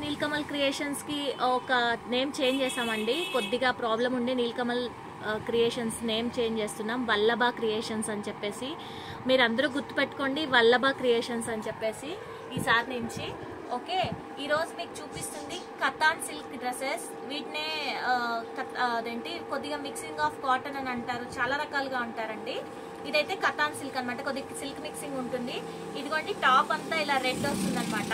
Nilkamal creations కి ఒక name change చేసామండి. కొద్దిగా ప్రాబ్లం ఉండి నీల్కమల్ క్రియేషన్స్ నేమ్ చేంజ్ చేస్తున్నాం. వల్లభ క్రియేషన్స్ అని చెప్పేసి మీరు అందరూ గుర్తుపెట్టుకోండి, వల్లభ క్రియేషన్స్ అని చెప్పేసి ఈసారి నుంచి. ఓకే, ఈరోజు మీకు చూపిస్తుంది కతాన్ సిల్క్ డ్రెస్సెస్. వీటినే అదేంటి కొద్దిగా మిక్సింగ్ ఆఫ్ కాటన్ అని అంటారు, చాలా రకాలుగా అంటారండి. ఇదైతే కతాన్ సిల్క్ అనమాట, కొద్దిగా సిల్క్ మిక్సింగ్ ఉంటుంది. ఇదిగోండి టాప్ అంతా ఇలా రెడ్ వస్తుంది అనమాట.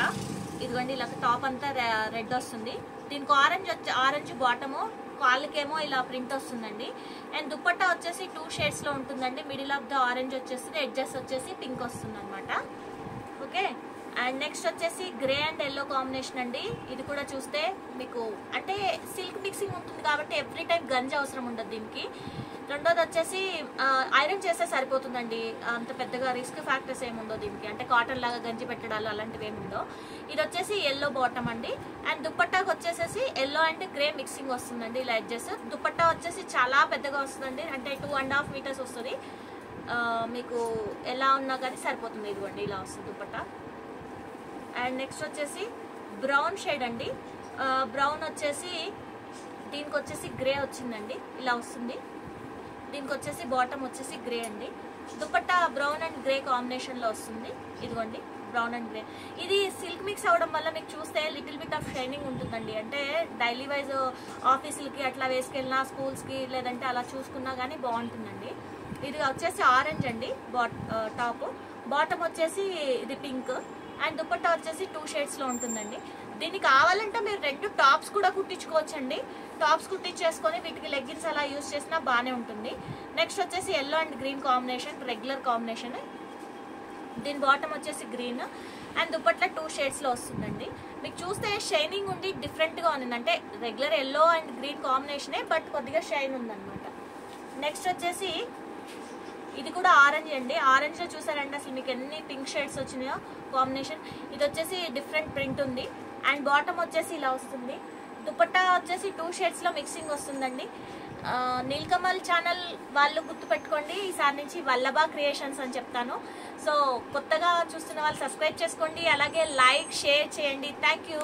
ఇదిగోండి ఇలా టాప్ అంతా రెడ్ వస్తుంది. దీనికి ఆరెంజ్ బాటము, కాళ్ళకేమో ఇలా ప్రింట్ వస్తుందండి. అండ్ దుపట్టా వచ్చేసి 2 షేడ్స్ లో ఉంటుందండి. మిడిల్ ఆఫ్ ద ఆరెంజ్ వచ్చేసి, ఎడ్జెస్ వచ్చేసి పింక్ వస్తుంది అనమాట. ఓకే, అండ్ నెక్స్ట్ వచ్చేసి గ్రే అండ్ ఎల్లో కాంబినేషన్ అండి. ఇది కూడా చూస్తే మీకు అంటే సిల్క్ మిక్సింగ్ ఉంటుంది కాబట్టి ఎవ్రీ టైం గంజి అవసరం ఉండదు దీనికి. రెండోది వచ్చేసి ఐరన్ చేస్తే సరిపోతుందండి, అంత పెద్దగా రిస్క్ ఫ్యాక్టర్స్ ఏముందో దీనికి, అంటే కాటన్ లాగా గంజి పెట్టడాలు అలాంటివి ఏముందో. ఇది వచ్చేసి ఎల్లో బాటమ్ అండి. అండ్ దుపట్టాకి వచ్చేసేసి ఎల్లో అండ్ గ్రే మిక్సింగ్ వస్తుందండి ఇలా ఎడ్జెస్. దుపట్టా వచ్చేసి చాలా పెద్దగా వస్తుందండి, అంటే 2.5 మీటర్స్ వస్తుంది. మీకు ఎలా ఉన్నా కానీ సరిపోతుంది. ఇదిగోండి ఇలా వస్తుంది దుపట్టా. అండ్ నెక్స్ట్ వచ్చేసి బ్రౌన్ షేడ్ అండి. బ్రౌన్ వచ్చేసి దీనికి వచ్చేసి గ్రే వచ్చిందండి, ఇలా వస్తుంది. దీనికి వచ్చేసి బాటమ్ వచ్చేసి గ్రే అండి. Dupatta brown and grey combination లో వస్తుంది. ఇదిగోండి బ్రౌన్ అండ్ గ్రే. ఇది సిల్క్ మిక్స్ అవడం వల్ల మీకు చూస్తే లిటిల్ బిట్ ఆఫ్ షైనింగ్ ఉంటుందండి. అంటే డైలీ వైజ్ ఆఫీసులకి అట్లా వేసుకెళ్ళినా, స్కూల్స్కి లేదంటే అలా చూసుకున్నా కానీ బాగుంటుందండి. ఇది వచ్చేసి ఆరెంజ్ అండి టాప్, బాటమ్ వచ్చేసి ఇది పింక్, అండ్ దుపట్టా వచ్చేసి 2 షేడ్స్ లో ఉంటుందండి. దీనికి కావాలంటే మీరు 2 టాప్స్ కూడా కుట్టించుకోవచ్చండి. టాప్స్ కుట్టించేసుకొని వీటికి లెగ్గిన్స్ అలా యూజ్ చేసినా బాగానే ఉంటుంది. నెక్స్ట్ వచ్చేసి yellow and green combination, regular combination. దీని బాటమ్ వచ్చేసి గ్రీన్ అండ్ దుపట్టా 2 షేడ్స్ లో వస్తుందండి. మీకు చూస్తే షైనింగ్ ఉండి డిఫరెంట్ గా ఉంది, అంటే రెగ్యులర్ ఎల్లో అండ్ గ్రీన్ కాంబినేషనే బట్ కొద్దిగా షైన్ ఉందన్నమాట. నెక్స్ట్ వచ్చేసి ఇది కూడా ఆరెంజ్ అండి. ఆరెంజ్ లో చూసారండి అసలు మీకు ఎన్ని పింక్ షేడ్స్ వచ్చినాయో కాంబినేషన్. ఇది వచ్చేసి డిఫరెంట్ ప్రింట్ ఉంది. అండ్ బాటమ్ వచ్చేసి ఇలా వస్తుంది. దుపట్టా వచ్చేసి 2 షేడ్స్ లో మిక్సింగ్ వస్తుందండి. నీల్కమల్ ఛానల్ వాళ్ళు గుర్తుపెట్టుకోండి, ఈసారి నుంచి వల్లభ క్రియేషన్స్ అని చెప్తాను. సో కొత్తగా చూస్తున్న వాళ్ళు సబ్స్క్రైబ్ చేసుకోండి, అలాగే లైక్ షేర్ చేయండి. Thank you.